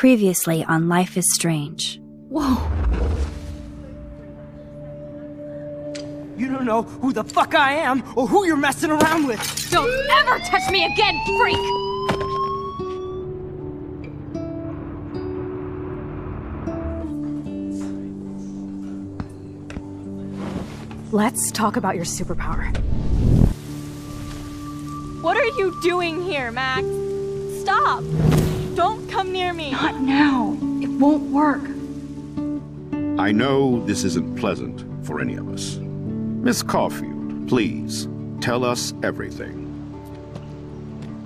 Previously on Life is Strange. Whoa. You don't know who the fuck I am or who you're messing around with. Don't ever touch me again, freak! Let's talk about your superpower. What are you doing here, Max? Stop! Don't come near me! Not now. It won't work. I know this isn't pleasant for any of us. Miss Caulfield, please, tell us everything.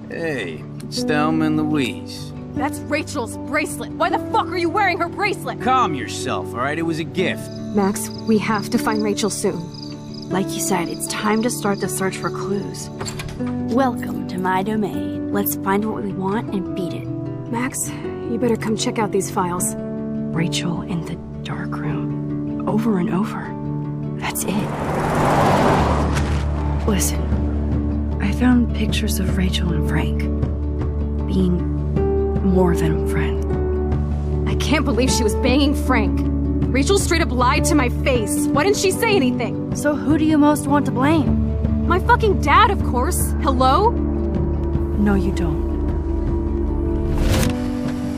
Hey, it's Thelma and Louise. That's Rachel's bracelet. Why the fuck are you wearing her bracelet? Calm yourself, alright? It was a gift. Max, we have to find Rachel soon. Like you said, it's time to start the search for clues. Welcome to my domain. Let's find what we want and beat it. Max, you better come check out these files. Rachel in the dark room. Over and over. That's it. Listen, I found pictures of Rachel and Frank being more than a friend. I can't believe she was banging Frank. Rachel straight up lied to my face. Why didn't she say anything? So who do you most want to blame? My fucking dad, of course. Hello? No, you don't.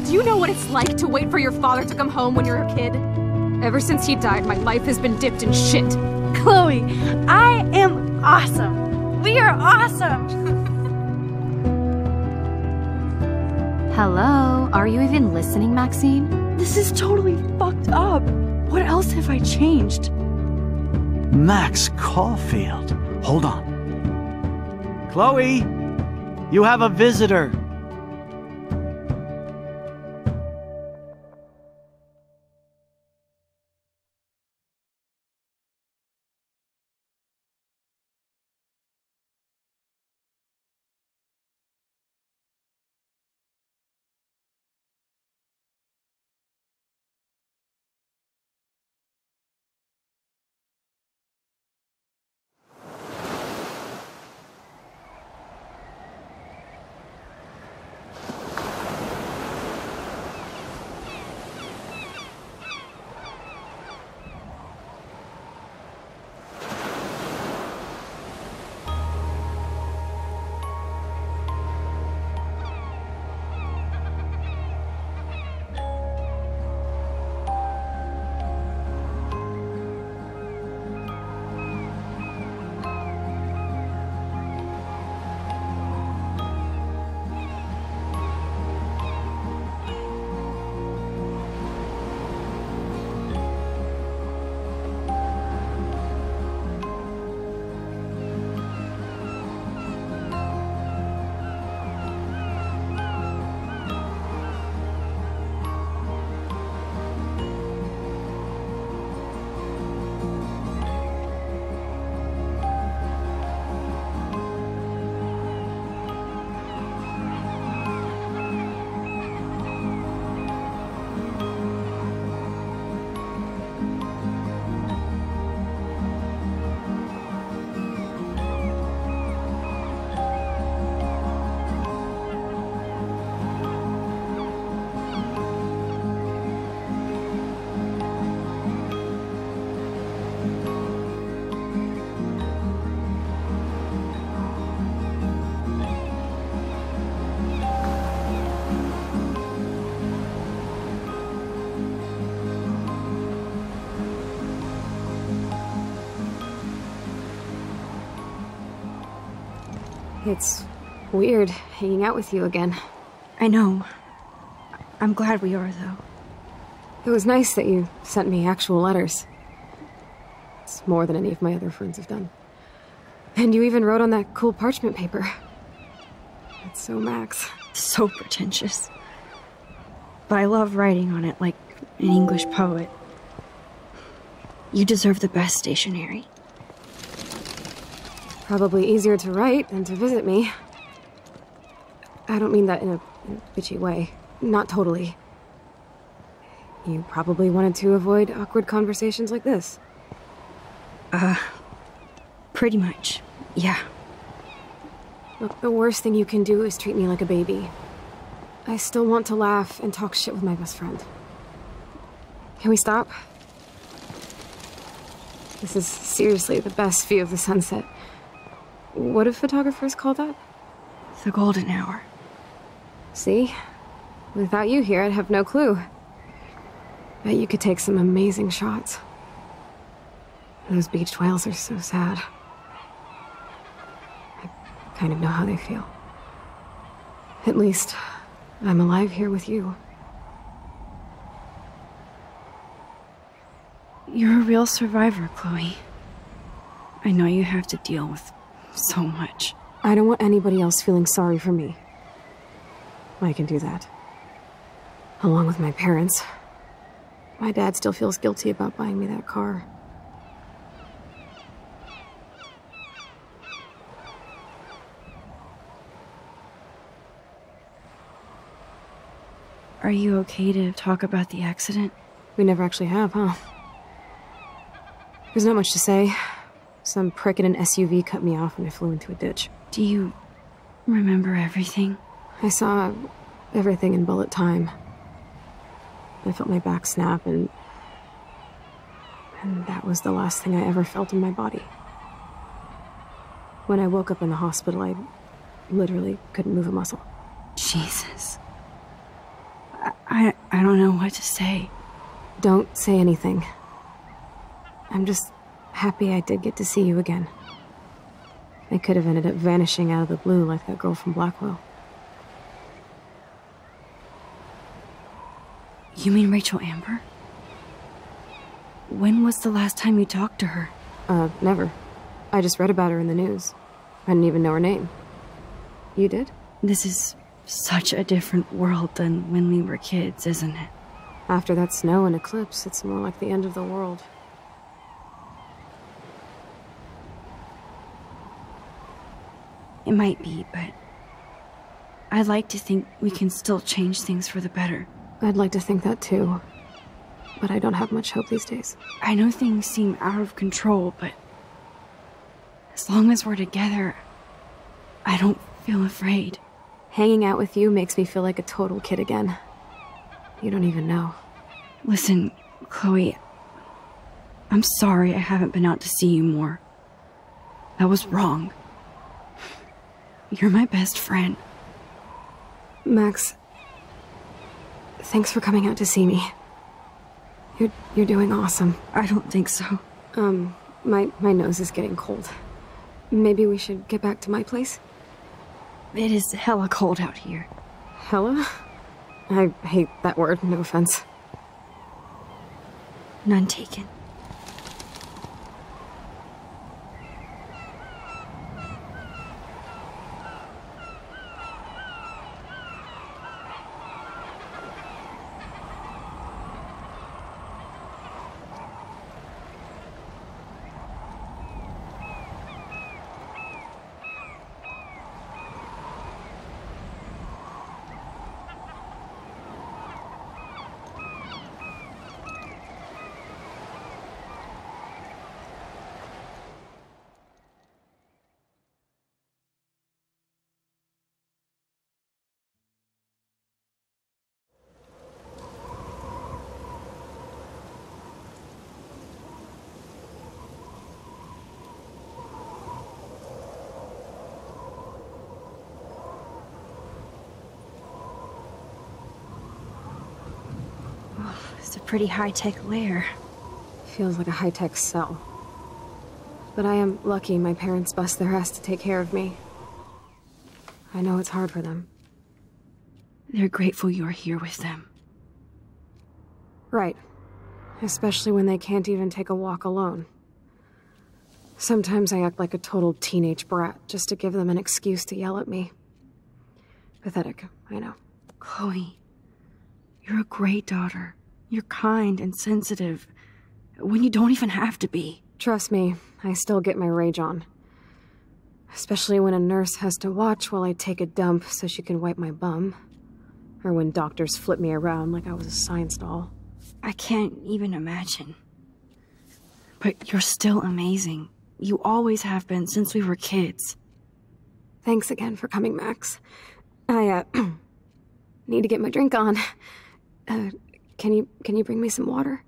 Do you know what it's like to wait for your father to come home when you're a kid? Ever since he died, my life has been dipped in shit. Chloe, I am awesome! We are awesome! Hello? Are you even listening, Maxine? This is totally fucked up. What else have I changed? Max Caulfield. Hold on. Chloe, you have a visitor. It's weird hanging out with you again. I know. I'm glad we are, though. It was nice that you sent me actual letters. It's more than any of my other friends have done. And you even wrote on that cool parchment paper. That's so Max. So pretentious. But I love writing on it like an English poet. You deserve the best stationery. Probably easier to write than to visit me. I don't mean that in a bitchy way. Not totally. You probably wanted to avoid awkward conversations like this. Pretty much, yeah. Look, the worst thing you can do is treat me like a baby. I still want to laugh and talk shit with my best friend. Can we stop? This is seriously the best view of the sunset. What do photographers call that? The golden hour. See? Without you here, I'd have no clue. Bet you could take some amazing shots. Those beached whales are so sad. I kind of know how they feel. At least, I'm alive here with you. You're a real survivor, Chloe. I know you have to deal with so much. I don't want anybody else feeling sorry for me. I can do that. Along with my parents. My dad still feels guilty about buying me that car. Are you okay to talk about the accident? We never actually have, huh? There's not much to say. Some prick in an SUV cut me off when I flew into a ditch. Do you remember everything? I saw everything in bullet time. I felt my back snap, and that was the last thing I ever felt in my body. When I woke up in the hospital, I literally couldn't move a muscle. Jesus. I don't know what to say. Don't say anything. I'm just happy I did get to see you again. I could have ended up vanishing out of the blue like that girl from Blackwell. You mean Rachel Amber? When was the last time you talked to her? Never. I just read about her in the news. I didn't even know her name. You did? This is such a different world than when we were kids, isn't it? After that snow and eclipse, it's more like the end of the world. It might be, but I'd like to think we can still change things for the better. I'd like to think that too, but I don't have much hope these days. I know things seem out of control, but as long as we're together, I don't feel afraid. Hanging out with you makes me feel like a total kid again. You don't even know. Listen, Chloe, I'm sorry I haven't been out to see you more. That was wrong. You're my best friend. Max, thanks for coming out to see me. You're doing awesome. I don't think so. My nose is getting cold. Maybe we should get back to my place? It is hella cold out here. Hella? I hate that word, no offense. None taken. It's a pretty high-tech lair. Feels like a high-tech cell. But I am lucky my parents bust their ass to take care of me. I know it's hard for them. They're grateful you're here with them. Right. Especially when they can't even take a walk alone. Sometimes I act like a total teenage brat just to give them an excuse to yell at me. Pathetic, I know. Chloe, you're a great daughter. You're kind and sensitive, when you don't even have to be. Trust me, I still get my rage on. Especially when a nurse has to watch while I take a dump so she can wipe my bum. Or when doctors flip me around like I was a science doll. I can't even imagine. But you're still amazing. You always have been since we were kids. Thanks again for coming, Max. I need to get my drink on. Can you bring me some water?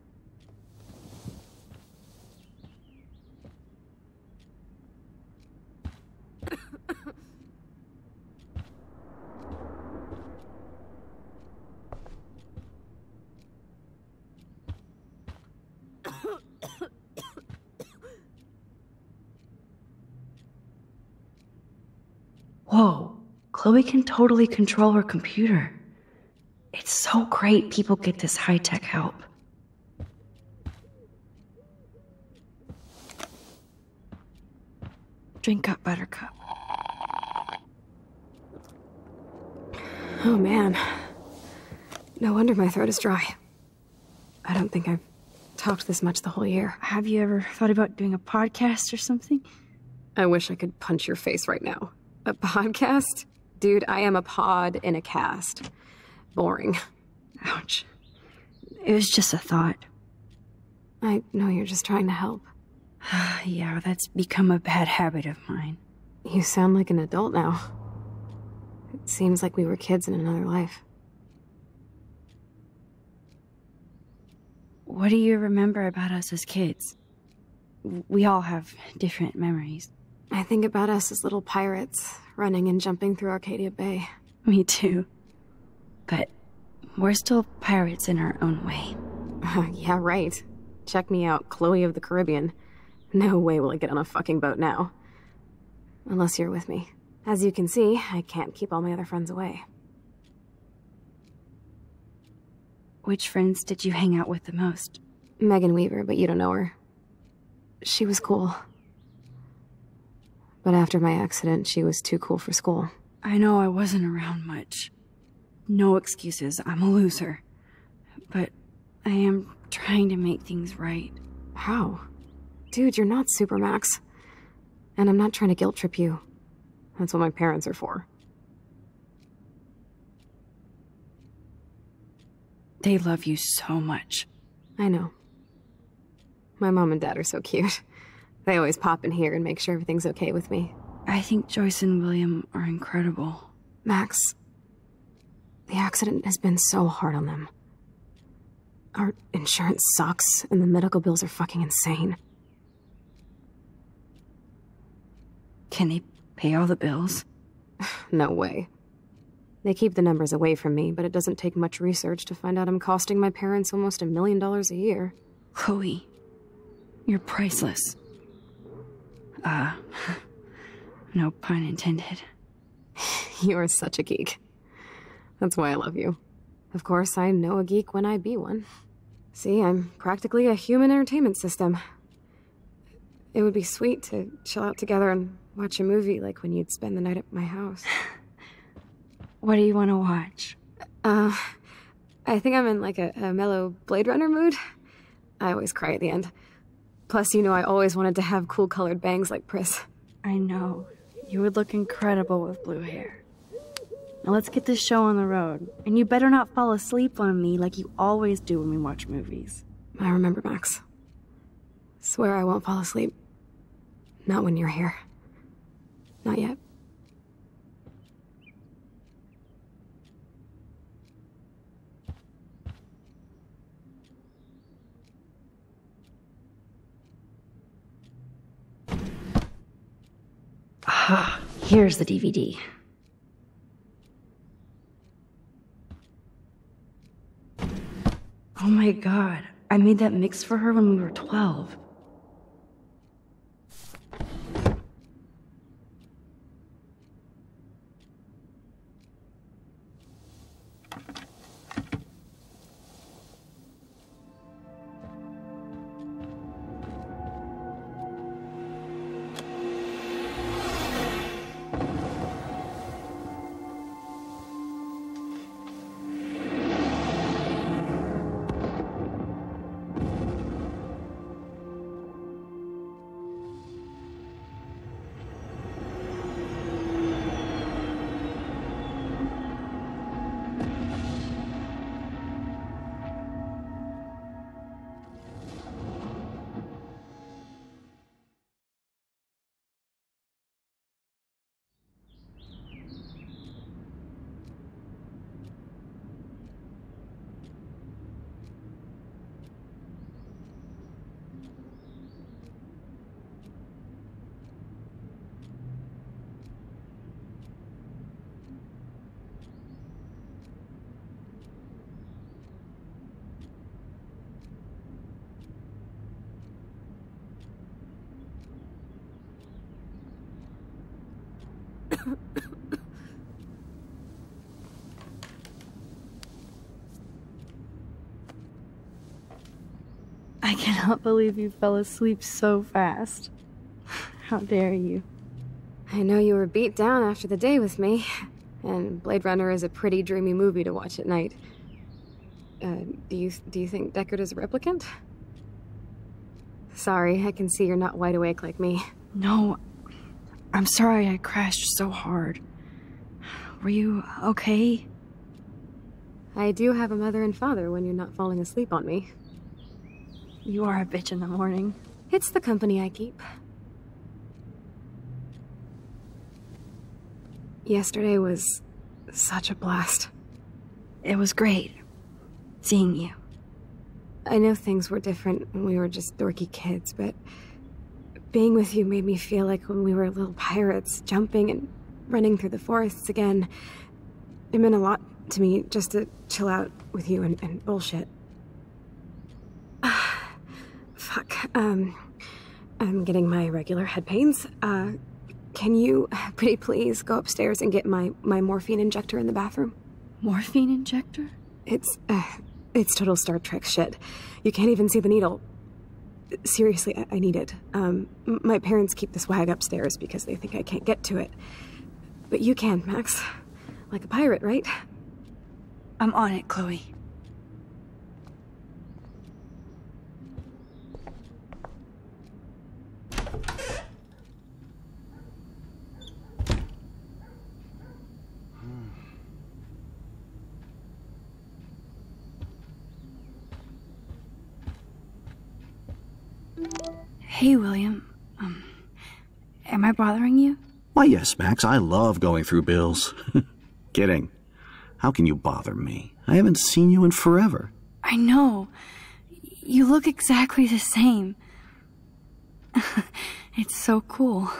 Whoa, Chloe can totally control her computer. It's so great people get this high-tech help. Drink up, Buttercup. Oh man. No wonder my throat is dry. I don't think I've talked this much the whole year. Have you ever thought about doing a podcast or something? I wish I could punch your face right now. A podcast? Dude, I am a pod in a cast. Boring. Ouch. It was just a thought. I know you're just trying to help. Yeah, that's become a bad habit of mine. You sound like an adult now. It seems like we were kids in another life. What do you remember about us as kids? We all have different memories. I think about us as little pirates, running and jumping through Arcadia Bay. Me too. But we're still pirates in our own way. Yeah, right. Check me out, Chloe of the Caribbean. No way will I get on a fucking boat now. Unless you're with me. As you can see, I can't keep all my other friends away. Which friends did you hang out with the most? Megan Weaver, but you don't know her. She was cool. But after my accident, she was too cool for school. I know I wasn't around much. No excuses, I'm a loser. But I am trying to make things right. How? Dude, you're not Supermax. And I'm not trying to guilt trip you. That's what my parents are for. They love you so much. I know. My mom and dad are so cute. They always pop in here and make sure everything's okay with me. I think Joyce and William are incredible. Max, the accident has been so hard on them. Our insurance sucks, and the medical bills are fucking insane. Can they pay all the bills? No way. They keep the numbers away from me, but it doesn't take much research to find out I'm costing my parents almost $1 million a year. Chloe, you're priceless. No pun intended. You are such a geek. That's why I love you. Of course, I know a geek when I be one. See, I'm practically a human entertainment system. It would be sweet to chill out together and watch a movie like when you'd spend the night at my house. What do you want to watch? I think I'm in like a mellow Blade Runner mood. I always cry at the end. Plus, you know I always wanted to have cool colored bangs like Pris. I know. You would look incredible with blue hair. Now let's get this show on the road. And you better not fall asleep on me like you always do when we watch movies. I remember, Max. Swear I won't fall asleep. Not when you're here. Not yet. Ah, here's the DVD. Oh my god, I made that mix for her when we were 12. I cannot believe you fell asleep so fast. How dare you? I know you were beat down after the day with me, and Blade Runner is a pretty dreamy movie to watch at night. Do you think Deckard is a replicant? Sorry, I can see you're not wide awake like me. No, I'm sorry I crashed so hard. Were you okay? I do have a mother and father when you're not falling asleep on me. You are a bitch in the morning. It's the company I keep. Yesterday was such a blast. It was great seeing you. I know things were different when we were just dorky kids, but being with you made me feel like when we were little pirates, jumping and running through the forests again. It meant a lot to me just to chill out with you and bullshit. Fuck. I'm getting my regular head pains. Can you, pretty please, go upstairs and get my morphine injector in the bathroom? Morphine injector? It's total Star Trek shit. You can't even see the needle. Seriously, I need it. My parents keep the swag upstairs because they think I can't get to it. But you can, Max. Like a pirate, right? I'm on it, Chloe. Hey, William. Am I bothering you? Why, yes, Max. I love going through bills. Kidding. How can you bother me? I haven't seen you in forever. I know. You look exactly the same. It's so cool.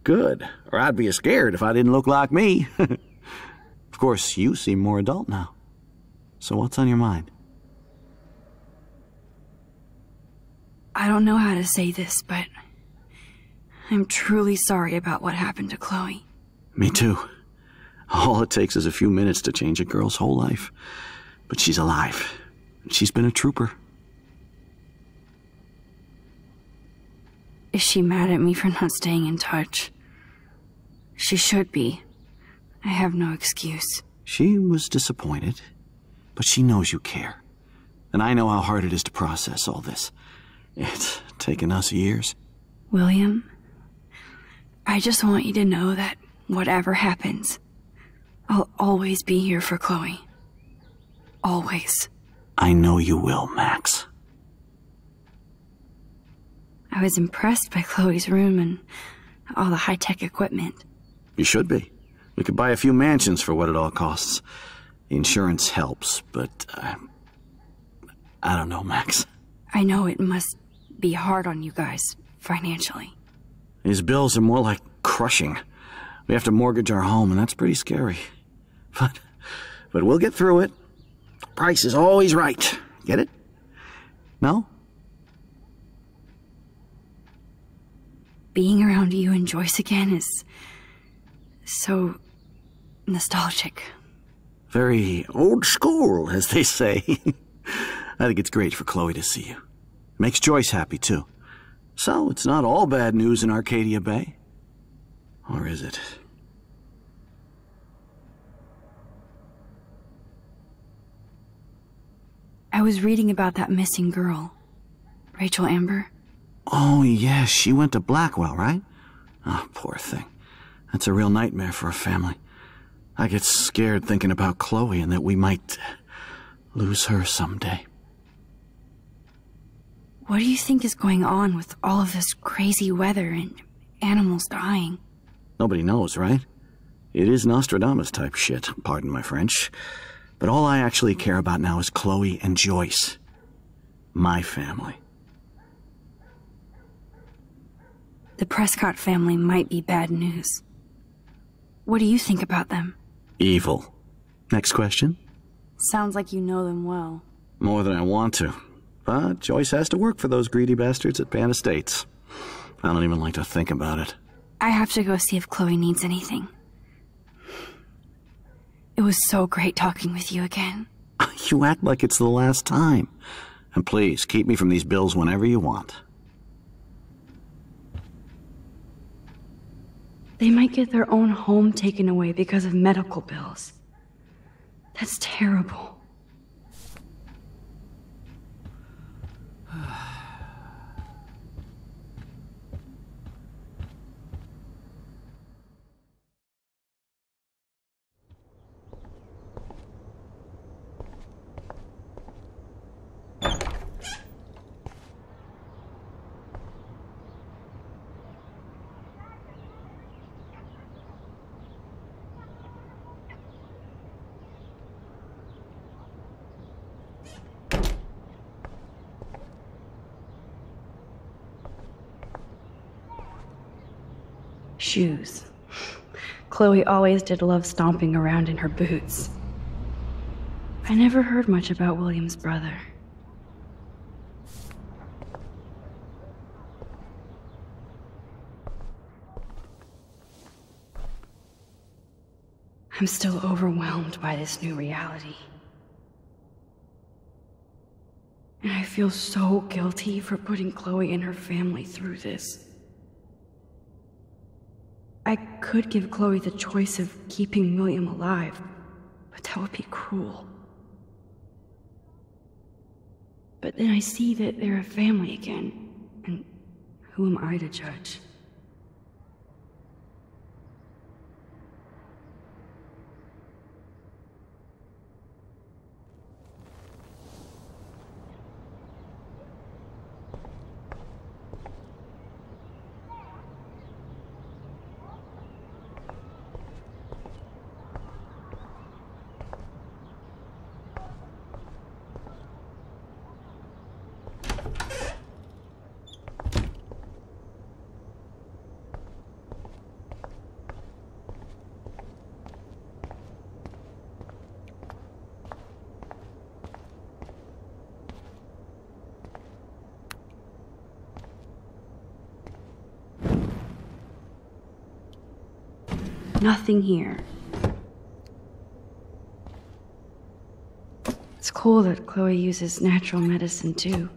Good. Or I'd be scared if I didn't look like me. Of course, you seem more adult now. So what's on your mind? I don't know how to say this, but I'm truly sorry about what happened to Chloe. Me too. All it takes is a few minutes to change a girl's whole life. But she's alive. She's been a trooper. Is she mad at me for not staying in touch? She should be. I have no excuse. She was disappointed, but she knows you care. And I know how hard it is to process all this. It's taken us years. William, I just want you to know that whatever happens, I'll always be here for Chloe. Always. I know you will, Max. I was impressed by Chloe's room and all the high-tech equipment. You should be. We could buy a few mansions for what it all costs. The insurance helps, but I don't know, Max. I know it must be hard on you guys, financially. These bills are more like crushing. We have to mortgage our home, and that's pretty scary. But we'll get through it. Price is always right. Get it? No? Being around you and Joyce again is so nostalgic. Very old school, as they say. I think it's great for Chloe to see you. Makes Joyce happy, too. So, it's not all bad news in Arcadia Bay. Or is it? I was reading about that missing girl, Rachel Amber. Oh, yes, she went to Blackwell, right? Oh, poor thing. That's a real nightmare for a family. I get scared thinking about Chloe and that we might lose her someday. What do you think is going on with all of this crazy weather and animals dying? Nobody knows, right? It is Nostradamus-type shit, pardon my French. But all I actually care about now is Chloe and Joyce. My family. The Prescott family might be bad news. What do you think about them? Evil. Next question? Sounds like you know them well. More than I want to. But Joyce has to work for those greedy bastards at Pan Estates. I don't even like to think about it. I have to go see if Chloe needs anything. It was so great talking with you again. You act like it's the last time. And please, keep me from these bills whenever you want. They might get their own home taken away because of medical bills. That's terrible. Shoes. Chloe always did love stomping around in her boots. I never heard much about William's brother. I'm still overwhelmed by this new reality. And I feel so guilty for putting Chloe and her family through this. I could give Chloe the choice of keeping William alive, but that would be cruel. But then I see that they're a family again, and who am I to judge? Nothing here. It's cool that Chloe uses natural medicine too.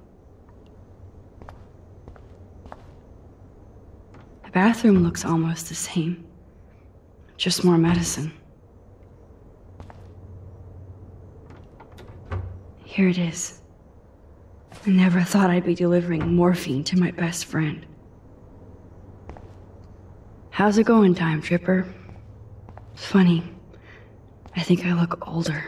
The bathroom looks almost the same. Just more medicine. Here it is. I never thought I'd be delivering morphine to my best friend. How's it going, Time Tripper? Funny, I think I look older.